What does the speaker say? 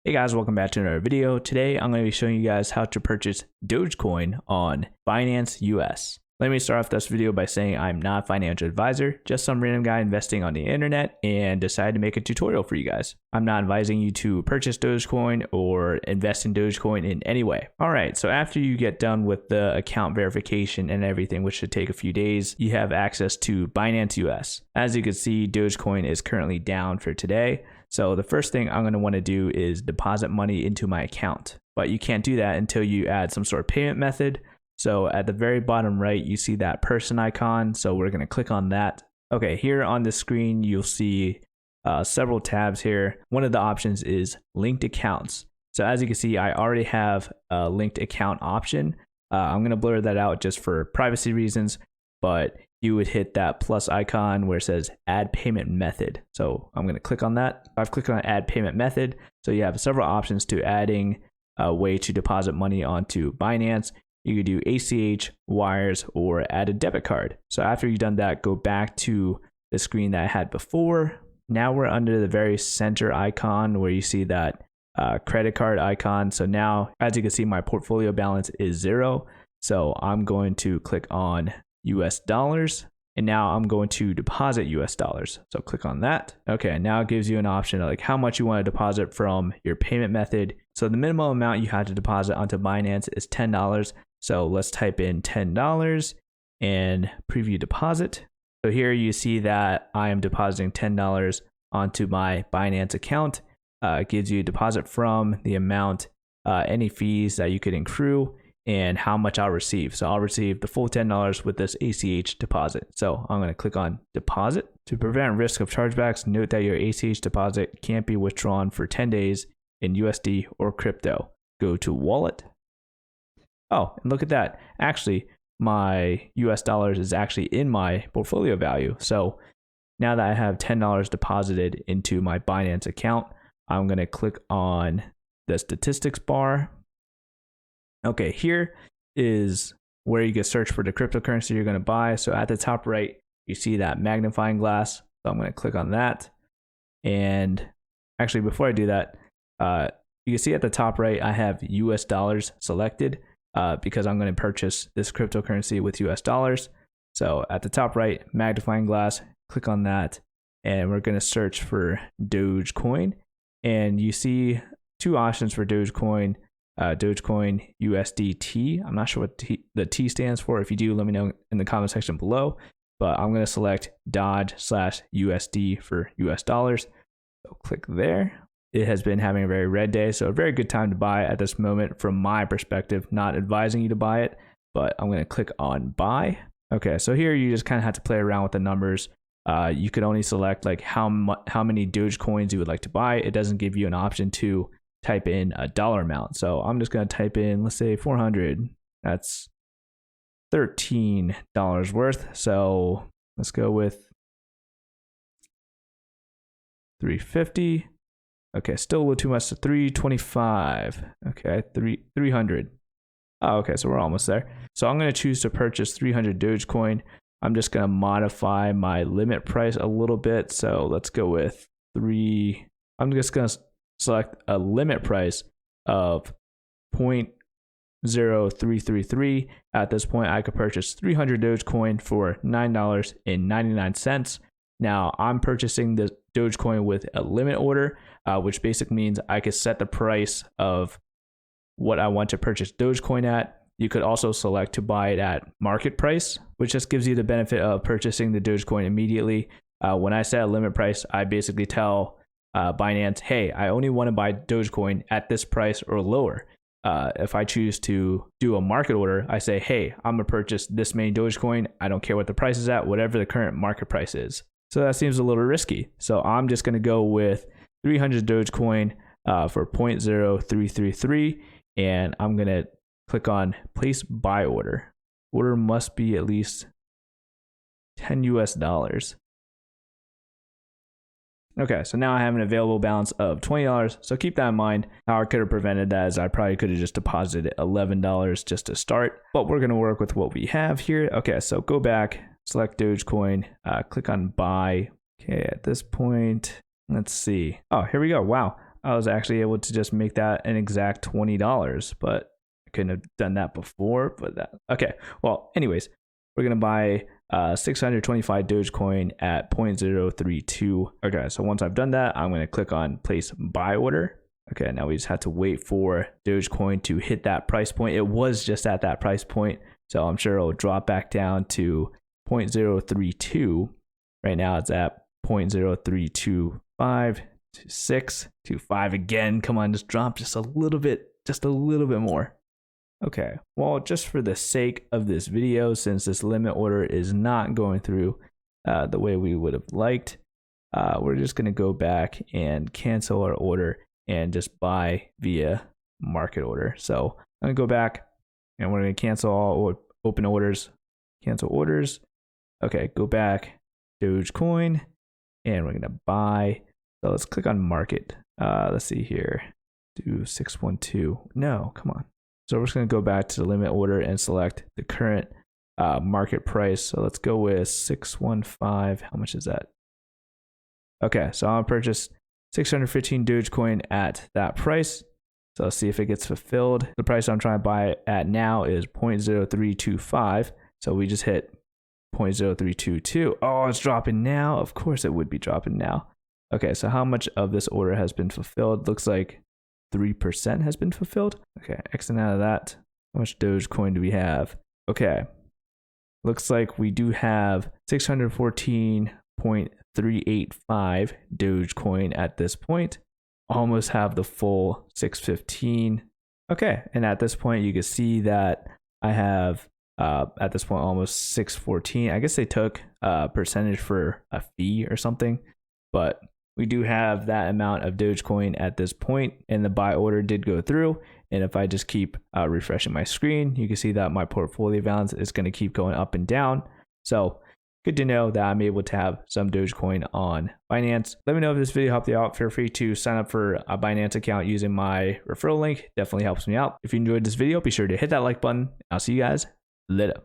Hey guys, welcome back to another video. Today I'm going to be showing you guys how to purchase Dogecoin on Binance US. Let me start off this video by saying I'm not a financial advisor, just some random guy investing on the internet and decided to make a tutorial for you guys. I'm not advising you to purchase Dogecoin or invest in Dogecoin in any way. Alright, so after you get done with the account verification and everything, which should take a few days, you have access to Binance US. As you can see, Dogecoin is currently down for today. So the first thing I'm going to want to do is deposit money into my account, but you can't do that until you add some sort of payment method. So at the very bottom right, you see that person icon. So we're going to click on that. Okay, here on the screen, you'll see several tabs here. One of the options is linked accounts. So as you can see, I already have a linked account option. I'm going to blur that out just for privacy reasons, but you would hit that plus icon where it says add payment method. So I'm going to click on that. I've clicked on add payment method. So you have several options to adding a way to deposit money onto Binance. You could do ACH, wires, or add a debit card. So after you've done that, go back to the screen that I had before. Now we're under the very center icon where you see that credit card icon. So now, as you can see, my portfolio balance is 0. So I'm going to click on US dollars, and now I'm going to deposit US dollars. So click on that. Okay, now it gives you an option of like how much you want to deposit from your payment method. So the minimum amount you have to deposit onto Binance is $10. So let's type in $10 and preview deposit. So here you see that I am depositing $10 onto my Binance account. It gives you a deposit from, the amount, any fees that you could accrue, and how much I'll receive. So I'll receive the full $10 with this ACH deposit. So I'm going to click on deposit. To prevent risk of chargebacks, note that your ACH deposit can't be withdrawn for 10 days in USD or crypto. Go to wallet. Oh, and look at that. Actually, my US dollars is actually in my portfolio value. So now that I have $10 deposited into my Binance account, I'm going to click on the statistics bar. Okay, here is where you can search for the cryptocurrency you're going to buy. So at the top right, you see that magnifying glass. So I'm going to click on that. And actually, before I do that, you can see at the top right, I have US dollars selected because I'm going to purchase this cryptocurrency with US dollars. So at the top right, magnifying glass, click on that. And we're going to search for Dogecoin. And you see two options for Dogecoin. Dogecoin USDT. I'm not sure what the T stands for. If you do, let me know in the comment section below. But I'm going to select DOGE/USD for US dollars. So click there. It has been having a very red day, so a very good time to buy at this moment from my perspective. Not advising you to buy it, but I'm going to click on buy. Okay, so here you just kind of have to play around with the numbers. You could only select like how many Dogecoins you would like to buy. It doesn't give you an option to type in a dollar amount. So I'm just going to type in, let's say 400. That's $13 worth. So let's go with 350. Okay, still a little too much. So 325. Okay, 300. Oh, okay, so we're almost there. So I'm going to choose to purchase 300 Dogecoin. I'm just going to modify my limit price a little bit. So let's go with 3. I'm just going to select a limit price of 0.0333. At this point, I could purchase 300 Dogecoin for $9.99. Now, I'm purchasing the Dogecoin with a limit order, which basically means I could set the price of what I want to purchase Dogecoin at. You could also select to buy it at market price, which just gives you the benefit of purchasing the Dogecoin immediately. When I set a limit price, I basically tell Binance, hey, I only want to buy Dogecoin at this price or lower. If I choose to do a market order, I say, hey, I'm going to purchase this many Dogecoin. I don't care what the price is at, whatever the current market price is. So that seems a little risky. So I'm just going to go with 300 Dogecoin for 0.0333. And I'm going to click on place buy order. Order must be at least $10 US. Okay, so now I have an available balance of $20. So keep that in mind. How I could have prevented that is I probably could have just deposited $11 just to start. But we're going to work with what we have here. Okay, so go back, select Dogecoin, click on buy. Okay, at this point, let's see. Oh, here we go. Wow. I was actually able to just make that an exact $20, but I couldn't have done that before. But that, okay. Well, anyways, we're going to buy 625 Dogecoin at 0.032. Okay, so once I've done that, I'm going to click on place buy order. Okay, now we just have to wait for Dogecoin to hit that price point. It was just at that price point, so I'm sure it'll drop back down to 0.032. Right now it's at 0.0325 to 6 to 5 again. Come on, just drop just a little bit more. Okay, well, just for the sake of this video, since this limit order is not going through the way we would have liked, we're just going to go back and cancel our order and just buy via market order. So I'm going to go back and we're going to cancel all open orders, cancel orders. Okay, go back, Dogecoin, and we're going to buy. So let's click on market. Let's see here, do 612. No, come on. So we're just going to go back to the limit order and select the current market price. So let's go with 615. How much is that? Okay, so I'll purchase 615 Dogecoin at that price. So let's see if it gets fulfilled. The price I'm trying to buy at now is 0.0325. So we just hit 0.0322. Oh, it's dropping now. Of course it would be dropping now. Okay, so how much of this order has been fulfilled? Looks like 3% has been fulfilled. Okay, Xing out of that. How much Dogecoin do we have? Okay, looks like we do have 614.385 Dogecoin at this point. Almost have the full 615. Okay, and at this point you can see that I have at this point almost 614. I guess they took a percentage for a fee or something, but we do have that amount of Dogecoin at this point, and the buy order did go through. And if I just keep refreshing my screen, you can see that my portfolio balance is going to keep going up and down. So good to know that I'm able to have some Dogecoin on Binance. Let me know if this video helped you out. Feel free to sign up for a Binance account using my referral link. Definitely helps me out. If you enjoyed this video, be sure to hit that like button. I'll see you guys later.